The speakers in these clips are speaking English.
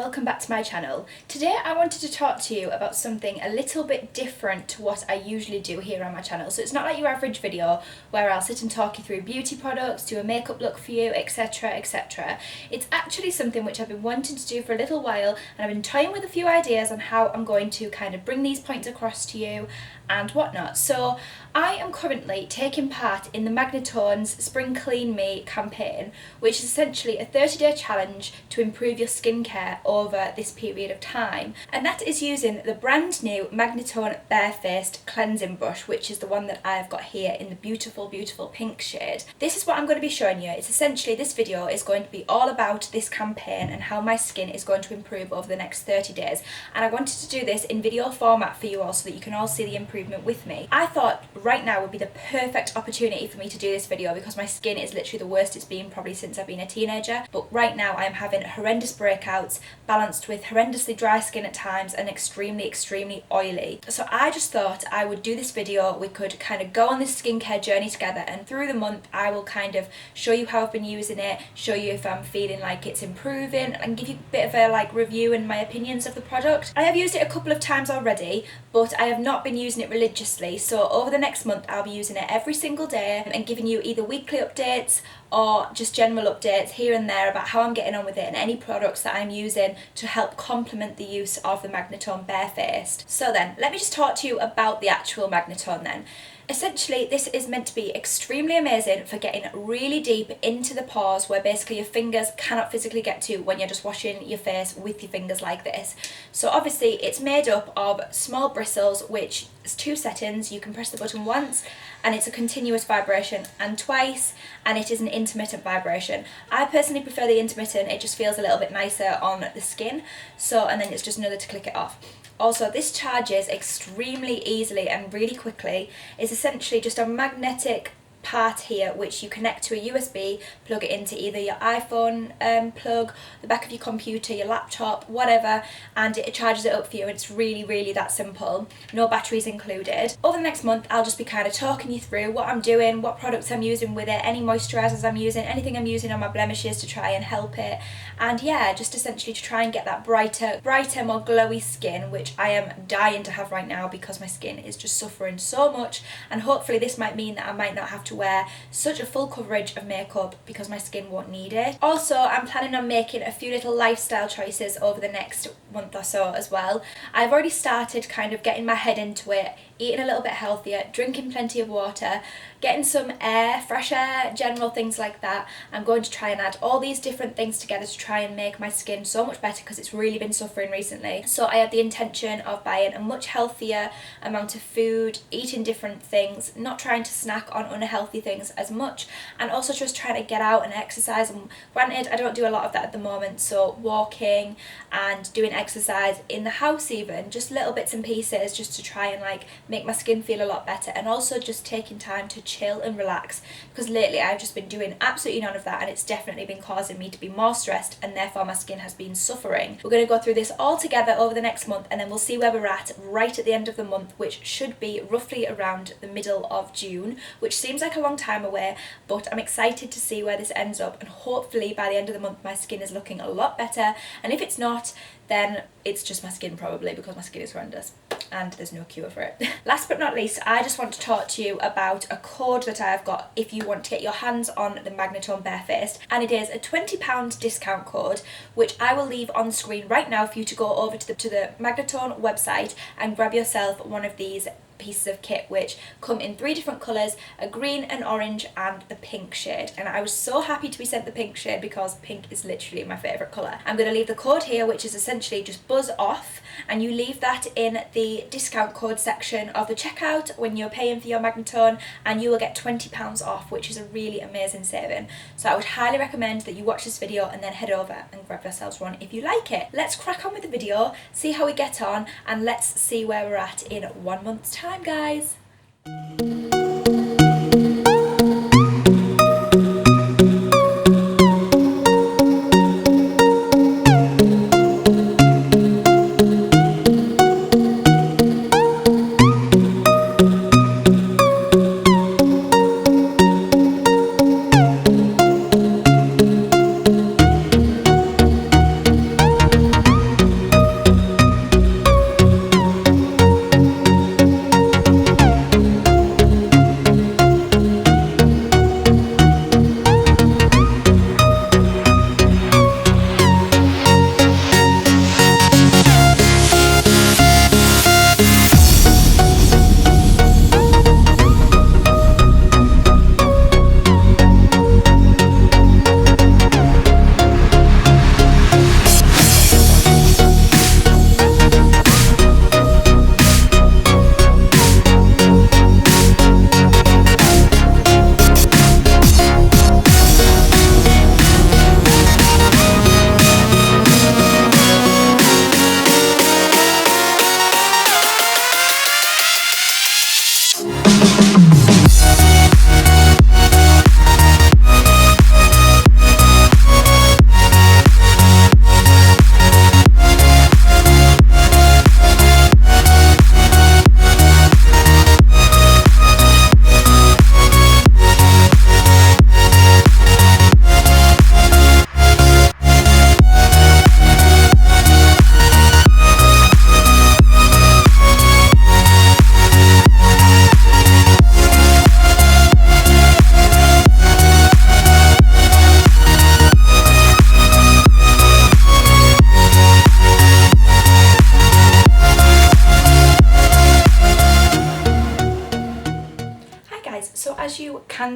welcome back to my channel. Today I wanted to talk to you about something a little bit different to what I usually do here on my channel. So it's not like your average video where I'll sit and talk you through beauty products, do a makeup look for you, etc, etc. It's actually something which I've been wanting to do for a little while, and I've been toying with a few ideas on how I'm going to kind of bring these points across to you and whatnot. So I am currently taking part in the Magnitone's SpringCleanMe campaign, which is essentially a 30-day challenge to improve your skincare over this period of time. And that is using the brand new Magnitone Barefaced cleansing brush, which is the one that I've got here in the beautiful, beautiful pink shade. This is what I'm going to be showing you. It's essentially, this video is going to be all about this campaign and how my skin is going to improve over the next 30 days. And I wanted to do this in video format for you all so that you can all see the improvement with me. I thought right now would be the perfect opportunity for me to do this video because my skin is literally the worst it's been probably since I've been a teenager. But right now I'm having horrendous breakouts balanced with horrendously dry skin at times and extremely, extremely oily. So I just thought I would do this video. We could kind of go on this skincare journey together, and through the month I will kind of show you how I've been using it, show you if I'm feeling like it's improving, and give you a bit of a review and my opinions of the product. I have used it a couple of times already, but I have not been using it religiously. So over the next month I'll be using it every single day and giving you either weekly updates or just general updates here and there about how I'm getting on with it and any products that I'm using to help complement the use of the Magnitone Barefaced. So then, let me just talk to you about the actual Magnitone then. Essentially, this is meant to be extremely amazing for getting really deep into the pores where basically your fingers cannot physically get to when you're just washing your face with your fingers like this. So obviously it's made up of small bristles, which is 2 settings. You can press the button once and it's a continuous vibration, and twice and it is an intermittent vibration. I personally prefer the intermittent. It just feels a little bit nicer on the skin. So, and then it's just another to click it off. Also, this charges extremely easily and really quickly. It's essentially just a magnetic part here which you connect to a USB, plug it into either your iPhone plug, the back of your computer, your laptop, whatever, and it charges it up for you. It's really, really that simple. No batteries included. Over the next month I'll just be kind of talking you through what I'm doing, what products I'm using with it, any moisturizers I'm using, anything I'm using on my blemishes to try and help it, and yeah, just essentially to try and get that brighter, more glowy skin, which I am dying to have right now because my skin is just suffering so much, and hopefully this might mean that I might not have to wear such a full coverage of makeup because my skin won't need it. Also, I'm planning on making a few little lifestyle choices over the next month or so as well. I've already started kind of getting my head into it, eating a little bit healthier, drinking plenty of water, getting some air, fresh air, general things like that. I'm going to try and add all these different things together to try and make my skin so much better because it's really been suffering recently. So I have the intention of buying a much healthier amount of food, eating different things, not trying to snack on unhealthy things as much, and also just trying to get out and exercise. And granted, I don't do a lot of that at the moment, so walking and doing exercise in the house, even just little bits and pieces, just to try and make my skin feel a lot better, and also just taking time to chill and relax because lately I've just been doing absolutely none of that, and it's definitely been causing me to be more stressed, and therefore my skin has been suffering. We're going to go through this all together over the next month, and then we'll see where we're at right at the end of the month, which should be roughly around the middle of June, which seems like a long time away, but I'm excited to see where this ends up, and hopefully by the end of the month my skin is looking a lot better, and if it's not, then it's just my skin probably, because my skin is horrendous and there's no cure for it. Last but not least, I just want to talk to you about a code that I've got if you want to get your hands on the Magnitone Barefaced, and it is a £20 discount code which I will leave on screen right now for you to go over to the Magnitone website and grab yourself one of these pieces of kit, which come in 3 different colours: a green, an orange and the pink shade. And I was so happy to be sent the pink shade because pink is literally my favourite colour. I'm going to leave the code here, which is essentially just buzz off, and you leave that in the discount code section of the checkout when you're paying for your Magnitone, and you will get £20 off, which is a really amazing saving. So I would highly recommend that you watch this video and then head over and grab yourselves one if you like it. Let's crack on with the video, see how we get on, and let's see where we're at in 1 month's time, guys.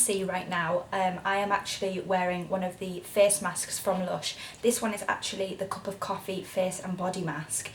see right now, I am actually wearing one of the face masks from Lush. This one is actually the Cup of Coffee Face and Body Mask,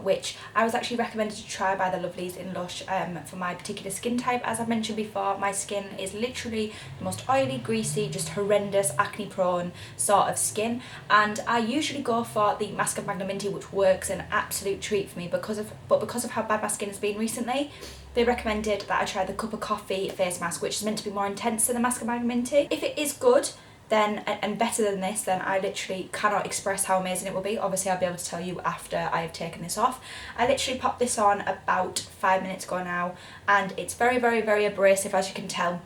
which I was actually recommended to try by the lovelies in Lush for my particular skin type. As I've mentioned before, my skin is literally the most oily, greasy, just horrendous, acne prone sort of skin, and I usually go for the Mask of Magnitone, which works an absolute treat for me because of how bad my skin has been recently. They recommended that I try the Cup of Coffee face mask, which is meant to be more intense than the Mask of Magnitone. If it is good, then and better than this, then I literally cannot express how amazing it will be. Obviously I'll be able to tell you after I have taken this off. I literally popped this on about 5 minutes ago now, and it's very, very, very abrasive, as you can tell.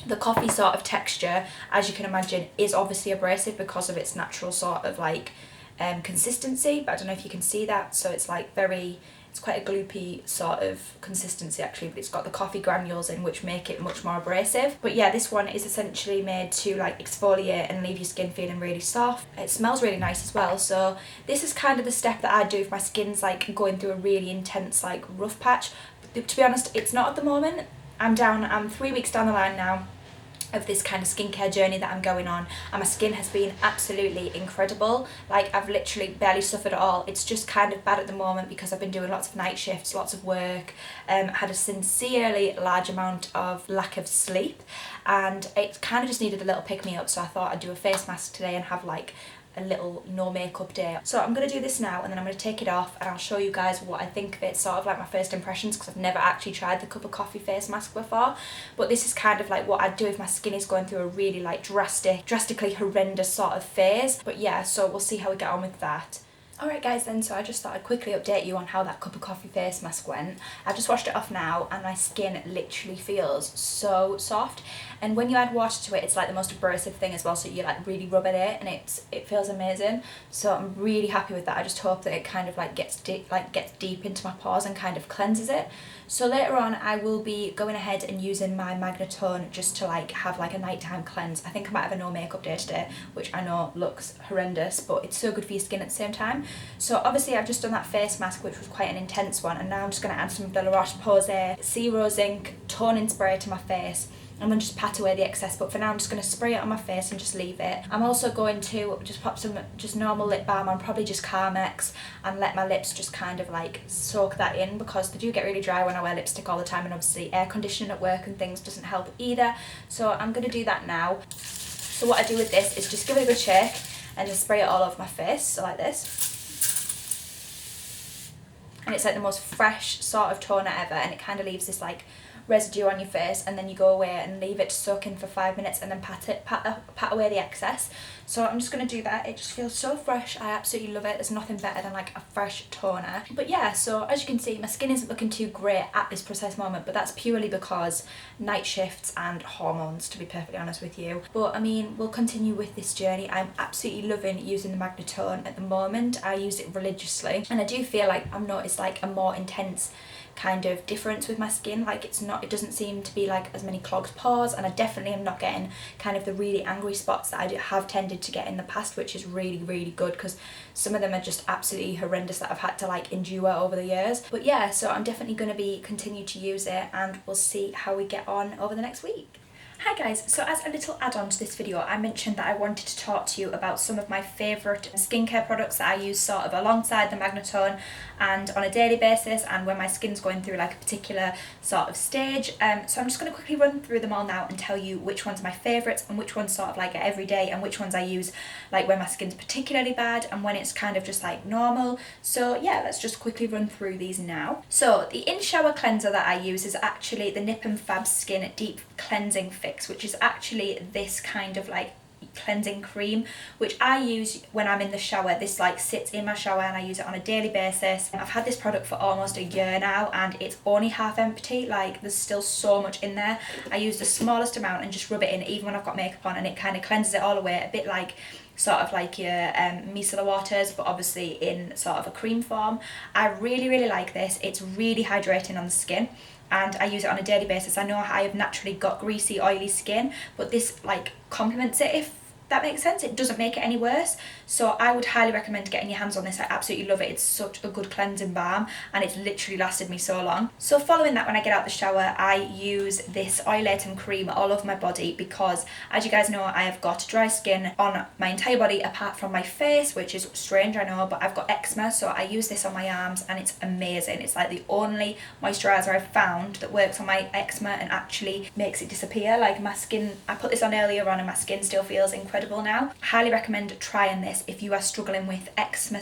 The coffee sort of texture, as you can imagine, is obviously abrasive because of its natural sort of like consistency, but I don't know if you can see that. So it's like it's quite a gloopy sort of consistency actually, but it's got the coffee granules in which make it much more abrasive. But yeah, this one is essentially made to like exfoliate and leave your skin feeling really soft. It smells really nice as well, so this is kind of the step that I do if my skin's like going through a really intense like rough patch. But to be honest, it's not at the moment. I'm 3 weeks down the line now of this kind of skincare journey that I'm going on, and my skin has been absolutely incredible. Like, I've literally barely suffered at all. It's just kind of bad at the moment because I've been doing lots of night shifts, lots of work, had a sincerely large amount of lack of sleep, and it kind of just needed a little pick-me-up, so I thought I'd do a face mask today and have like a little no makeup day. So I'm going to do this now, and then I'm going to take it off and I'll show you guys what I think of it, sort of like my first impressions, because I've never actually tried the Cup of Coffee face mask before. But this is kind of like what I'd do if my skin is going through a really like drastically horrendous sort of phase. But yeah, so we'll see how we get on with that. Alright guys then, so I just thought I'd quickly update you on how that Cup of Coffee face mask went. I've just washed it off now and my skin literally feels so soft, and when you add water to it, it's like the most abrasive thing as well, so you like really rub at it and it feels amazing. So I'm really happy with that. I just hope that it kind of like gets deep into my pores and kind of cleanses it. So later on I will be going ahead and using my Magnitone just to like have like a nighttime cleanse. I think I might have a no makeup day today, which I know looks horrendous, but it's so good for your skin at the same time. So obviously I've just done that face mask, which was quite an intense one, and now I'm just going to add some of the La Roche-Posay C Rose Ink toning spray to my face and then just pat away the excess. But for now I'm just going to spray it on my face and just leave it. I'm also going to just pop some just normal lip balm on, probably just Carmex, and let my lips just kind of like soak that in, because they do get really dry when I wear lipstick all the time, and obviously air conditioning at work and things doesn't help either. So I'm going to do that now. So what I do with this is just give it a good shake and then spray it all over my face, so like this. And it's like the most fresh sort of toner ever, and it kind of leaves this like residue on your face, and then you go away and leave it to soak in for 5 minutes and then pat away the excess. So I'm just going to do that. It just feels so fresh. I absolutely love it. There's nothing better than like a fresh toner. But yeah, so as you can see, my skin isn't looking too great at this precise moment, but that's purely because night shifts and hormones, to be perfectly honest with you. But I mean, we'll continue with this journey. I'm absolutely loving using the Magnitone at the moment. I use it religiously, and I do feel like I've noticed like a more intense kind of difference with my skin. Like it doesn't seem to be like as many clogged pores, and I definitely am not getting kind of the really angry spots that I have tended to get in the past, which is really, really good, because some of them are just absolutely horrendous that I've had to like endure over the years. But yeah, so I'm definitely going to continue to use it, and we'll see how we get on over the next week. Hi guys, so as a little add-on to this video, I mentioned that I wanted to talk to you about some of my favourite skincare products that I use sort of alongside the Magnitone and on a daily basis, and when my skin's going through like a particular sort of stage. So I'm just going to quickly run through them all now and tell you which ones are my favourites and which ones sort of like every day, and which ones I use like when my skin's particularly bad and when it's kind of just like normal. So yeah, let's just quickly run through these now. So the in-shower cleanser that I use is actually the Nip and Fab Skin Deep Cleansing Fix, which is actually this kind of like cleansing cream, which I use when I'm in the shower. This like sits in my shower and I use it on a daily basis. I've had this product for almost a year now, and it's only half empty. Like there's still so much in there. I use the smallest amount and just rub it in even when I've got makeup on, and it kind of cleanses it all away, a bit like sort of like your micellar waters, but obviously in sort of a cream form. I really, really like this. It's really hydrating on the skin, and I use it on a daily basis. I know I have naturally got greasy, oily skin, but this like complements it, that makes sense. It doesn't make it any worse. So I would highly recommend getting your hands on this. I absolutely love it. It's such a good cleansing balm and it's literally lasted me so long. So following that, when I get out the shower, I use this oilating cream all over my body because, as you guys know, I have got dry skin on my entire body apart from my face, which is strange, I know, but I've got eczema, so I use this on my arms and it's amazing. It's like the only moisturiser I've found that works on my eczema and actually makes it disappear. Like my skin, I put this on earlier on and my skin still feels incredible now. Highly recommend trying this if you are struggling with eczema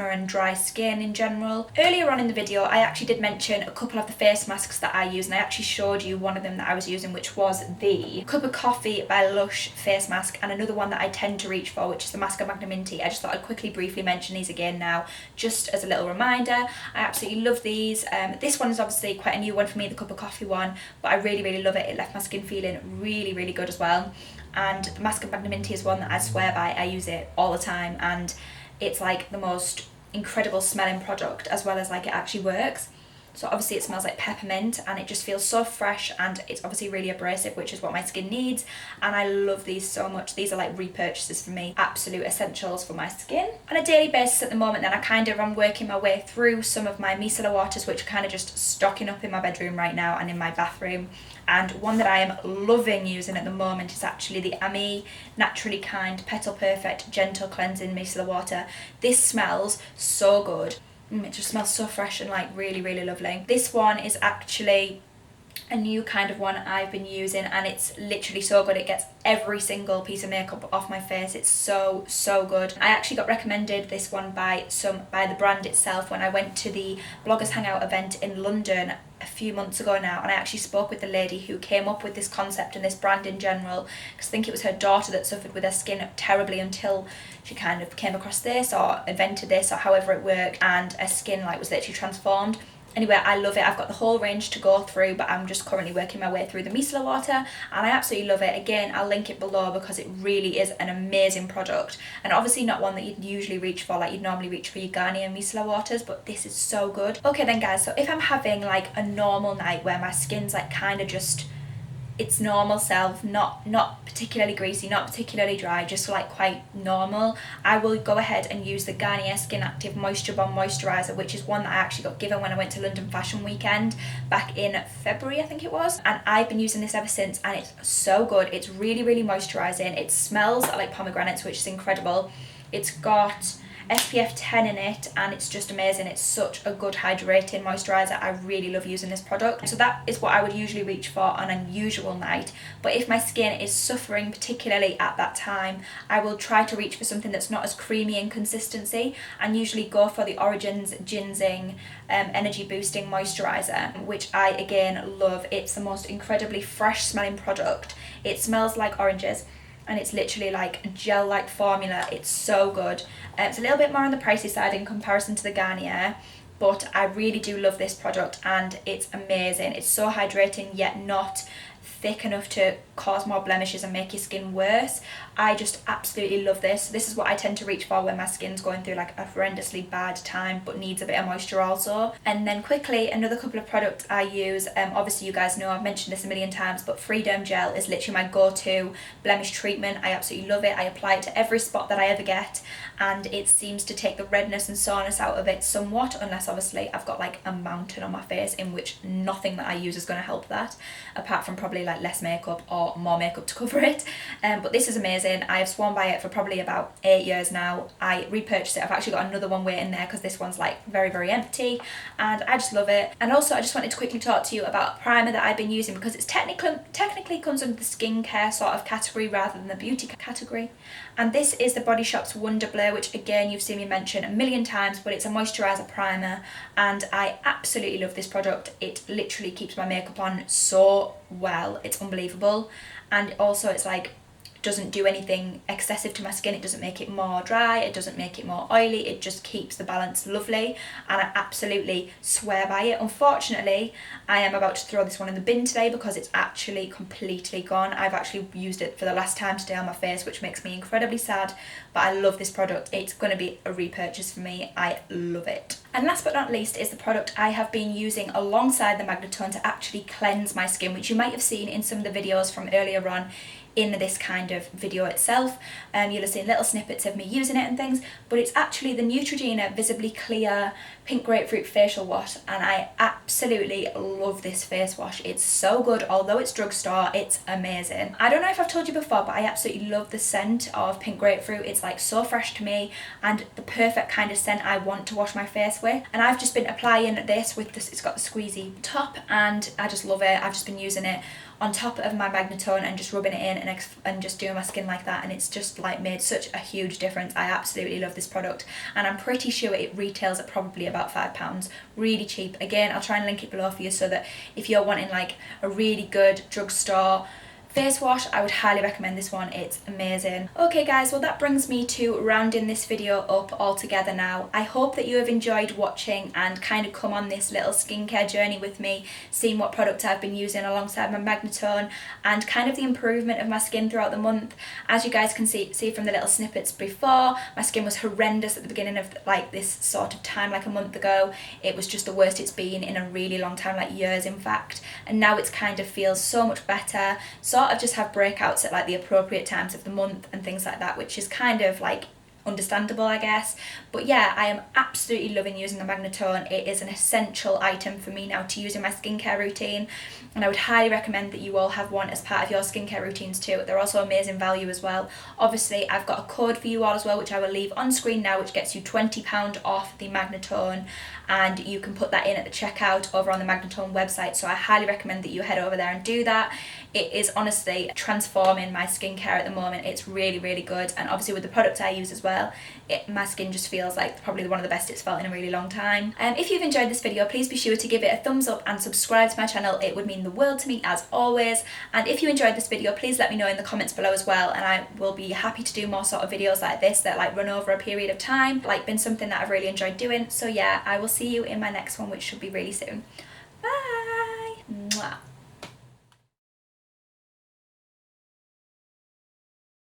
and dry skin in general. Earlier on in the video, I actually did mention a couple of the face masks that I use, and I actually showed you one of them that I was using, which was the Cup of Coffee by Lush face mask, and another one that I tend to reach for, which is the Mask of Magnitone Tea. I just thought I'd quickly briefly mention these again now, just as a little reminder. I absolutely love these. This one is obviously quite a new one for me, the Cup of Coffee one, but I really love it. It left my skin feeling really good as well. And the Mask of Magnitone Tea is one that I swear by. I use it all the time and it's like the most incredible smelling product, as well as like it actually works. So obviously it smells like peppermint and it just feels so fresh, and it's obviously really abrasive, which is what my skin needs, and I love these so much. These are like repurchases for me, absolute essentials for my skin. On a daily basis at the moment then, I'm working my way through some of my micellar waters, which are kind of just stocking up in my bedroom right now and in my bathroom. And one that I am loving using at the moment is actually the Ami Naturally Kind Petal Perfect Gentle Cleansing Micellar Water. This smells so good. It just smells so fresh and like really lovely. This one is actually a new kind of one I've been using and it's literally so good. It gets every single piece of makeup off my face. It's so good. I actually got recommended this one by the brand itself when I went to the Bloggers Hangout event in London a few months ago now, and I actually spoke with the lady who came up with this concept and this brand in general, because I think it was her daughter that suffered with her skin terribly until she kind of came across this or invented this or however it worked, and her skin like was literally transformed. Anyway, I love it. I've got the whole range to go through, but I'm just currently working my way through the micellar water and I absolutely love it. Again, I'll link it below because it really is an amazing product, and obviously not one that you'd usually reach for, like you'd normally reach for your Garnier micellar waters, but this is so good. Okay then guys, so if I'm having like a normal night where my skin's like kind of just its normal self, not particularly greasy, not particularly dry, just like quite normal, I will go ahead and use the Garnier Skin Active Moisture Bomb Moisturizer, which is one that I actually got given when I went to London Fashion Weekend back in February, I think it was, and I've been using this ever since and it's so good. It's really moisturising. It smells like pomegranates, which is incredible. It's got SPF 10 in it and it's just amazing. It's such a good hydrating moisturiser. I really love using this product. So that is what I would usually reach for on an unusual night, but if my skin is suffering particularly at that time, I will try to reach for something that's not as creamy in consistency and usually go for the Origins Ginseng energy boosting moisturiser, which I again love. It's the most incredibly fresh smelling product. It smells like oranges and it's literally like a gel-like formula. It's so good. It's a little bit more on the pricey side in comparison to the Garnier, but I really do love this product and it's amazing. It's so hydrating yet not thick enough to cause more blemishes and make your skin worse. I just absolutely love this. This is what I tend to reach for when my skin's going through like a horrendously bad time but needs a bit of moisture also. And then quickly, another couple of products I use, obviously you guys know I've mentioned this a million times, but Freedom Gel is literally my go-to blemish treatment. I absolutely love it. I apply it to every spot that I ever get and it seems to take the redness and soreness out of it somewhat, unless obviously I've got like a mountain on my face, in which nothing that I use is going to help that, apart from probably like less makeup or more makeup to cover it. But this is amazing. I have sworn by it for probably about 8 years now. I repurchased it. I've actually got another one waiting there because this one's like very empty and I just love it. And also I just wanted to quickly talk to you about a primer that I've been using, because it's technically comes under the skincare sort of category rather than the beauty category. And this is the Body Shop's Wonder Blur, which again you've seen me mention a million times, but it's a moisturiser primer and I absolutely love this product. It literally keeps my makeup on so well. It's unbelievable. And also it's like doesn't do anything excessive to my skin. It doesn't make it more dry, it doesn't make it more oily, it just keeps the balance lovely and I absolutely swear by it. Unfortunately, I am about to throw this one in the bin today because it's actually completely gone. I've actually used it for the last time today on my face, which makes me incredibly sad, but I love this product. It's going to be a repurchase for me. I love it. And last but not least is the product I have been using alongside the Magnitone to actually cleanse my skin, which you might have seen in some of the videos from earlier on in this kind of video itself. You'll have seen little snippets of me using it and things, but it's actually the Neutrogena Visibly Clear Pink Grapefruit Facial Wash, and I absolutely love this face wash. It's so good. Although it's drugstore, it's amazing. I don't know if I've told you before, but I absolutely love the scent of pink grapefruit. It's like so fresh to me and the perfect kind of scent I want to wash my face with. And I've just been applying this with this, it's got the squeezy top, and I just love it. I've just been using it on top of my Magnitone and just rubbing it in and just doing my skin like that, and it's just like made such a huge difference. I absolutely love this product, and I'm pretty sure it retails at probably about £5. Really cheap. Again, I'll try and link it below for you so that if you're wanting like a really good drugstore face wash, I would highly recommend this one. It's amazing. Okay guys, well that brings me to rounding this video up altogether now. I hope that you have enjoyed watching and kind of come on this little skincare journey with me, seeing what product I've been using alongside my Magnitone and kind of the improvement of my skin throughout the month. As you guys can see from the little snippets before, my skin was horrendous at the beginning of like this sort of time, like a month ago. It was just the worst it's been in a really long time, like years in fact, and now it's kind of feels so much better. Sort of just have breakouts at like the appropriate times of the month and things like that, which is kind of like understandable, I guess. But yeah, I am absolutely loving using the Magnitone. It is an essential item for me now to use in my skincare routine, and I would highly recommend that you all have one as part of your skincare routines too. They're also amazing value as well. Obviously I've got a code for you all as well, which I will leave on screen now, which gets you £20 off the Magnitone, and you can put that in at the checkout over on the Magnitone website, so I highly recommend that you head over there and do that. It is honestly transforming my skincare at the moment. It's really, really good, and obviously with the products I use as well, my skin just feels like probably one of the best it's felt in a really long time. If you've enjoyed this video, please be sure to give it a thumbs up and subscribe to my channel. It would mean the world to me as always. And if you enjoyed this video, please let me know in the comments below as well, and I will be happy to do more sort of videos like this that like run over a period of time. Like been something that I've really enjoyed doing. So yeah, I will see you in my next one, which should be really soon.